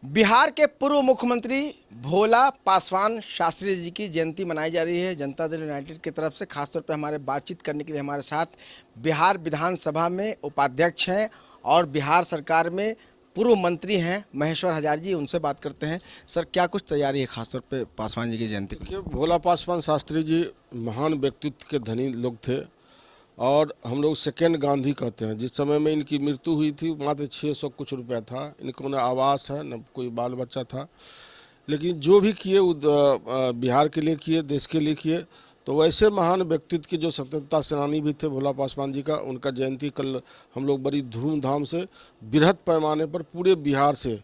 बिहार के पूर्व मुख्यमंत्री भोला पासवान शास्त्री जी की जयंती मनाई जा रही है जनता दल यूनाइटेड की तरफ से। खासतौर पर हमारे बातचीत करने के लिए हमारे साथ बिहार विधानसभा में उपाध्यक्ष हैं और बिहार सरकार में पूर्व मंत्री हैं महेश्वर हजार जी। उनसे बात करते हैं। सर, क्या कुछ तैयारी है खासतौर पे पासवान जी की जयंती को? देखिए, भोला पासवान शास्त्री जी महान व्यक्तित्व के धनी लोग थे और हम लोग सेकेंड गांधी कहते हैं। जिस समय में इनकी मृत्यु हुई थी मात्र 600 कुछ रुपया था। इनको न आवास है न कोई बाल बच्चा था, लेकिन जो भी किए बिहार के लिए किए, देश के लिए किए। तो वैसे महान व्यक्तित्व के जो स्वतंत्रता सेनानी भी थे भोला पासवान जी का, उनका जयंती कल हम लोग बड़ी धूमधाम से बृहद पैमाने पर पूरे बिहार से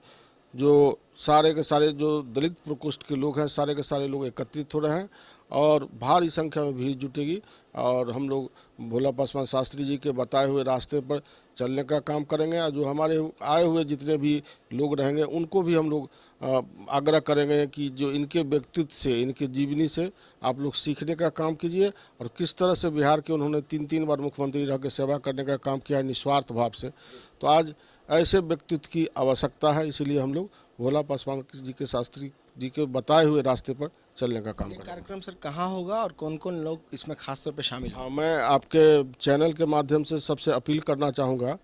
जो सारे के सारे जो दलित प्रकोष्ठ के लोग हैं, सारे के सारे लोग एकत्रित हो रहे हैं और भारी संख्या में भीड़ जुटेगी। और हम लोग भोला पासवान शास्त्री जी के बताए हुए रास्ते पर चलने का काम करेंगे और जो हमारे आए हुए जितने भी लोग रहेंगे उनको भी हम लोग आग्रह करेंगे कि जो इनके व्यक्तित्व से, इनके जीवनी से आप लोग सीखने का काम कीजिए और किस तरह से बिहार के उन्होंने 3 बार मुख्यमंत्री रह के सेवा करने का काम किया है निस्वार्थ भाव से। तो आज ऐसे व्यक्तित्व की आवश्यकता है, इसीलिए हम लोग भोला पासवान जी के शास्त्री जी के बताए हुए रास्ते पर चलने का काम करेंगे। कार्यक्रम सर कहाँ होगा और कौन कौन लोग इसमें खासतौर पे शामिल हैं? हाँ, मैं आपके चैनल के माध्यम से सबसे अपील करना चाहूँगा,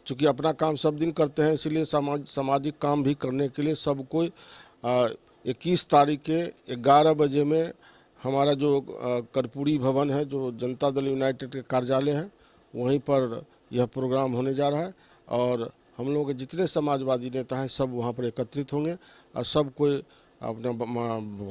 चूँकि अपना काम सब दिन करते हैं, इसीलिए सामाजिक काम भी करने के लिए सब कोई 21 तारीख के 11 बजे में हमारा जो कर्पूरी भवन है, जो जनता दल यूनाइटेड के कार्यालय है, वहीं पर यह प्रोग्राम होने जा रहा है और हम लोग के जितने समाजवादी नेता हैं सब वहाँ पर एकत्रित होंगे और सब कोई अपना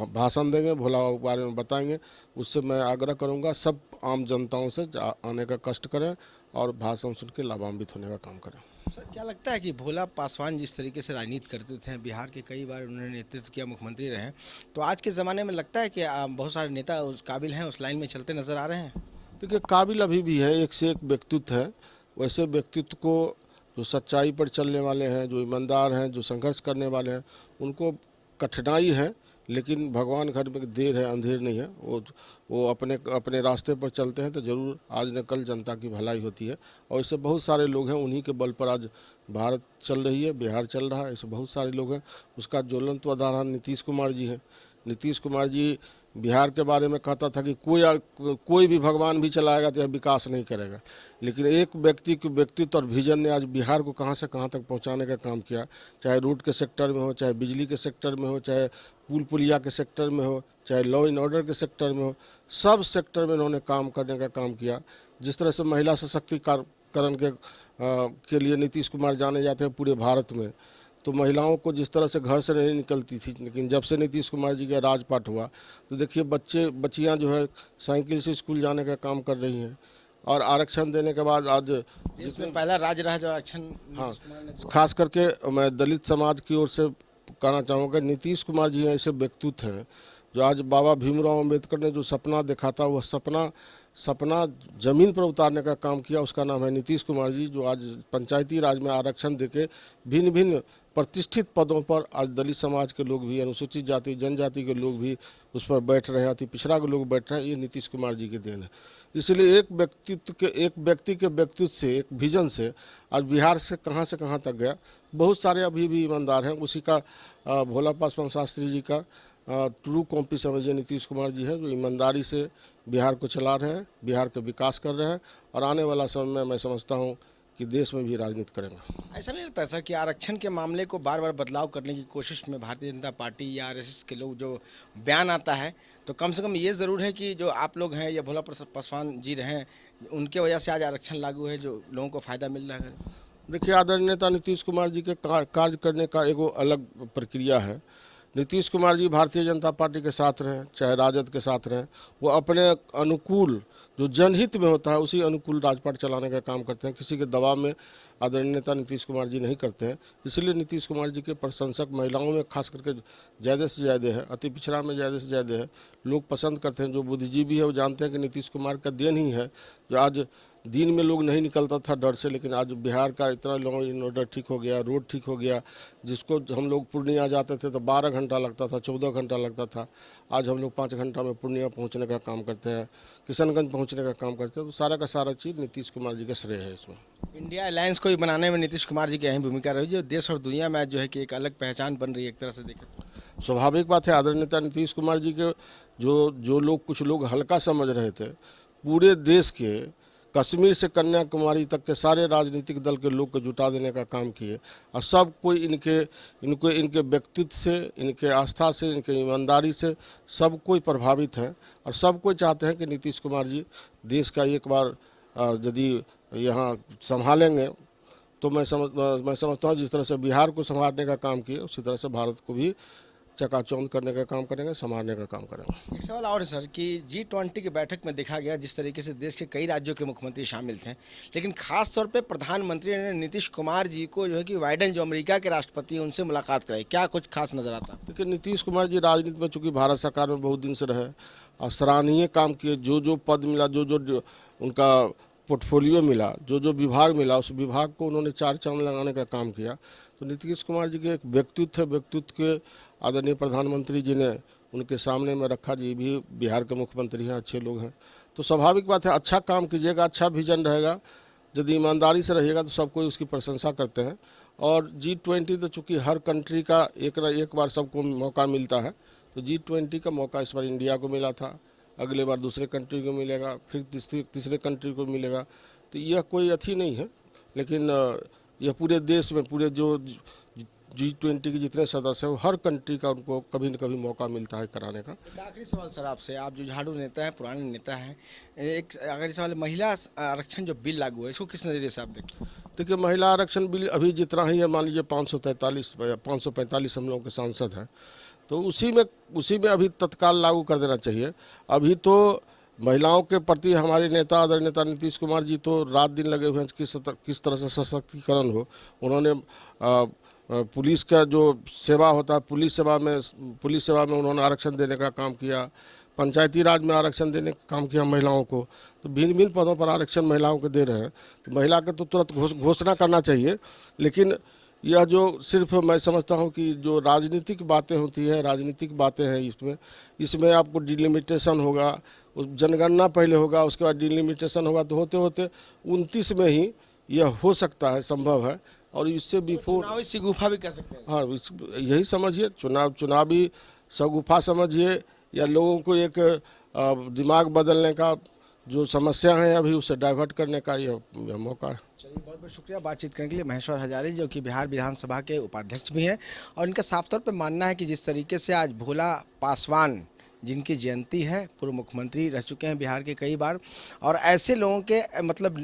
भाषण देंगे, भोला बाबा के बारे में बताएंगे। उससे मैं आग्रह करूंगा सब आम जनताओं से आने का कष्ट करें और भाषण सुन के लाभान्वित होने का काम करें। सर, क्या लगता है कि भोला पासवान जिस तरीके से राजनीति करते थे, बिहार के कई बार उन्होंने नेतृत्व किया, मुख्यमंत्री रहे, तो आज के ज़माने में लगता है कि बहुत सारे नेता उस काबिल हैं, उस लाइन में चलते नजर आ रहे हैं? देखिए, काबिल अभी भी है, एक से एक व्यक्तित्व है। वैसे व्यक्तित्व को जो सच्चाई पर चलने वाले हैं, जो ईमानदार हैं, जो संघर्ष करने वाले हैं, उनको कठिनाई है, लेकिन भगवान घर में देर है अंधेर नहीं है। वो अपने अपने रास्ते पर चलते हैं तो ज़रूर आज न कल जनता की भलाई होती है। और ऐसे बहुत सारे लोग हैं, उन्हीं के बल पर आज भारत चल रही है, बिहार चल रहा है। ऐसे बहुत सारे लोग हैं। उसका ज्वलंत उदाहरण नीतीश कुमार जी हैं। नीतीश कुमार जी बिहार के बारे में कहता था कि कोई भी भगवान भी चलाएगा तो यह विकास नहीं करेगा, लेकिन एक व्यक्ति के व्यक्तित्व और विजन ने आज बिहार को कहां से कहां तक पहुंचाने का काम किया। चाहे रोड के सेक्टर में हो, चाहे बिजली के सेक्टर में हो, चाहे पुल पुलिया के सेक्टर में हो, चाहे लॉ एंड ऑर्डर के सेक्टर में हो, सब सेक्टर में उन्होंने काम करने का काम किया। जिस तरह से महिला सशक्तिकरण के लिए नीतीश कुमार जाने जाते हैं पूरे भारत में, तो महिलाओं को जिस तरह से घर से नहीं निकलती थी, लेकिन जब से नीतीश कुमार जी का राजपाट हुआ तो देखिए बच्चियां जो है साइकिल से स्कूल जाने का काम कर रही हैं। और आरक्षण देने के बाद आज जिसमें पहला राज्य रहा जो आरक्षण, हाँ, खास करके मैं दलित समाज की ओर से कहना चाहूँगा, नीतीश कुमार जी ऐसे व्यक्तित्व हैं जो आज बाबा भीमराव अम्बेडकर ने जो सपना देखा था, वह सपना जमीन पर उतारने का काम किया। उसका नाम है नीतीश कुमार जी, जो आज पंचायती राज में आरक्षण देके भिन्न भिन्न प्रतिष्ठित पदों पर आज दलित समाज के लोग भी, अनुसूचित जाति जनजाति के लोग भी उस पर बैठ रहे हैं, अति पिछड़ा के लोग बैठ रहे हैं। ये नीतीश कुमार जी की देन है। इसलिए एक व्यक्ति के व्यक्तित्व से, एक विजन से आज बिहार से कहाँ तक गया। बहुत सारे अभी भी ईमानदार हैं। उसी का भोला पासवान शास्त्री जी का ट्रू कॉपी समझिए नीतीश कुमार जी हैं, जो ईमानदारी से बिहार को चला रहे हैं, बिहार का विकास कर रहे हैं और आने वाला समय में मैं समझता हूँ कि देश में भी राजनीति करेंगे। ऐसा नहीं लगता सर कि आरक्षण के मामले को बार बार बदलाव करने की कोशिश में भारतीय जनता पार्टी या आरएसएस के लोग जो बयान आता है, तो कम से कम ये ज़रूर है कि जो आप लोग हैं या भोला पासवान जी रहे हैं, उनके वजह से आज आरक्षण लागू है, जो लोगों को फ़ायदा मिल रहा है? देखिए, आदरणीय नेता नीतीश कुमार जी के कार्य करने का एगो अलग प्रक्रिया है। नीतीश कुमार जी भारतीय जनता पार्टी के साथ रहें, चाहे राजद के साथ रहें, वो अपने अनुकूल जो जनहित में होता है उसी अनुकूल राजपाट चलाने का काम करते हैं। किसी के दबाव में आदरणीय नेता नीतीश कुमार जी नहीं करते हैं। इसलिए नीतीश कुमार जी के प्रशंसक महिलाओं में खास करके ज़्यादा से ज़्यादा है, अति पिछड़ा में ज़्यादा से ज़्यादा है। लोग पसंद करते हैं, जो बुद्धिजीवी है वो जानते हैं कि नीतीश कुमार का देन ही है जो आज दिन में लोग नहीं निकलता था डर से, लेकिन आज बिहार का इतना लॉ एंड ऑर्डर ठीक हो गया, रोड ठीक हो गया। जिसको हम लोग पूर्णिया जाते थे तो 12 घंटा लगता था, 14 घंटा लगता था, आज हम लोग 5 घंटा में पूर्णिया पहुंचने का काम करते हैं, किशनगंज पहुंचने का काम करते हैं। तो सारा का सारा चीज़ नीतीश कुमार जी का श्रेय है इसमें। इंडिया अलायंस को भी बनाने में नीतीश कुमार जी की अहम भूमिका रही, जो देश और दुनिया में आज जो है कि एक अलग पहचान बन रही है एक तरह से देखें तो। स्वाभाविक बात है, आदरणीय नेता नीतीश कुमार जी के जो लोग कुछ लोग हल्का समझ रहे थे, पूरे देश के कश्मीर से कन्याकुमारी तक के सारे राजनीतिक दल के लोग को जुटा देने का काम किए। और सब कोई इनके व्यक्तित्व से, इनके आस्था से, इनके ईमानदारी से सब कोई प्रभावित है। और सब कोई चाहते हैं कि नीतीश कुमार जी देश का एक बार यदि यहाँ संभालेंगे तो मैं समझता हूँ जिस तरह से बिहार को संभालने का काम किए उसी तरह से भारत को भी चकाचौंध करने का काम करेंगे, संभालने का काम करेंगे। एक सवाल और है सर कि G20 की बैठक में देखा गया जिस तरीके से देश के कई राज्यों के मुख्यमंत्री शामिल थे, लेकिन खास तौर पे प्रधानमंत्री ने नीतीश कुमार जी को जो है कि बाइडेन जो अमेरिका के राष्ट्रपति हैं उनसे मुलाकात कराई, क्या कुछ खास नजर आता? देखिए, नीतीश कुमार जी राजनीति में चूंकि भारत सरकार में बहुत दिन से रहे और सराहनीय काम किए, जो पद मिला, जो उनका पोर्टफोलियो मिला, जो विभाग मिला, उस विभाग को उन्होंने 4 चांद लगाने का काम किया। तो नीतीश कुमार जी के एक व्यक्तित्व है, व्यक्तित्व के आदरणीय प्रधानमंत्री जी ने उनके सामने में रखा। जी भी बिहार के मुख्यमंत्री हैं, अच्छे लोग हैं, तो स्वाभाविक बात है अच्छा काम कीजिएगा, अच्छा विजन रहेगा, यदि ईमानदारी से रहिएगा तो सब कोई उसकी प्रशंसा करते हैं। और G20 तो चूँकि हर कंट्री का एक न एक बार सबको मौका मिलता है, तो G20 का मौका इस बार इंडिया को मिला था, अगले बार दूसरे कंट्री को मिलेगा, फिर तीसरे कंट्री को मिलेगा। तो यह कोई अथी नहीं है, लेकिन यह पूरे देश में पूरे जो G20 के जितने सदस्य हैं वो हर कंट्री का उनको कभी न कभी मौका मिलता है कराने का। एक आखिरी सवाल सर आपसे, आप जो झाड़ू नेता हैं, पुराने नेता हैं, एक आखिरी सवाल, महिला आरक्षण जो बिल लागू है इसको किस नज़रिए से आप देखते हैं? देखिए, महिला आरक्षण बिल अभी जितना ही है, मान लीजिए 545 हम लोगों के सांसद हैं, तो उसी में अभी तत्काल लागू कर देना चाहिए। अभी तो महिलाओं के प्रति हमारे नेता आदरणीय नेता नीतीश कुमार जी तो रात दिन लगे हुए हैं किस तरह से सशक्तिकरण हो। उन्होंने पुलिस का जो सेवा होता है, पुलिस सेवा में उन्होंने आरक्षण देने का काम किया, पंचायती राज में आरक्षण देने का काम किया महिलाओं को। तो भिन्न पदों पर आरक्षण महिलाओं को दे रहे हैं, तो महिला के तो तुरंत घोषणा करना चाहिए। लेकिन यह जो सिर्फ मैं समझता हूं कि जो राजनीतिक बातें होती है, राजनीतिक बातें हैं, इसमें आपको डिलिमिटेशन होगा, उस जनगणना पहले होगा, उसके बाद डिलिमिटेशन होगा, तो होते होते 29 में ही यह हो सकता है, संभव है। और इससे बिफोर चुनावी शगुफा भी कर सकते हैं। हाँ, यही समझिए, चुनावी शगुफा समझिए, या लोगों को एक दिमाग बदलने का जो समस्या है अभी उसे डाइवर्ट करने का यह मौका है। चलिए, बहुत बहुत शुक्रिया बातचीत करने के लिए। महेश्वर हजारी जो कि बिहार विधानसभा के उपाध्यक्ष भी हैं, और इनका साफ तौर पर मानना है कि जिस तरीके से आज भोला पासवान जिनकी जयंती है, पूर्व मुख्यमंत्री रह चुके हैं बिहार के कई बार, और ऐसे लोगों के मतलब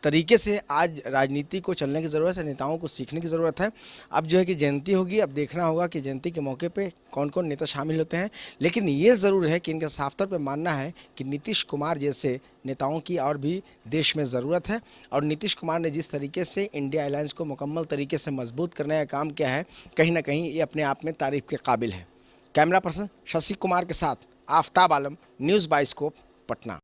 तरीके से आज राजनीति को चलने की ज़रूरत है, नेताओं को सीखने की ज़रूरत है। अब जो है कि जयंती होगी, अब देखना होगा कि जयंती के मौके पे कौन कौन नेता शामिल होते हैं। लेकिन ये ज़रूर है कि इनका साफ तौर पर मानना है कि नीतीश कुमार जैसे नेताओं की और भी देश में ज़रूरत है। और नीतीश कुमार ने जिस तरीके से इंडिया अलायंस को मुकम्मल तरीके से मजबूत करने का काम किया है, कहीं ना कहीं ये अपने आप में तारीफ़ के काबिल है। कैमरा पर्सन शशि कुमार के साथ आफ्ताब आलम, न्यूज़ बाइस्कोप, पटना।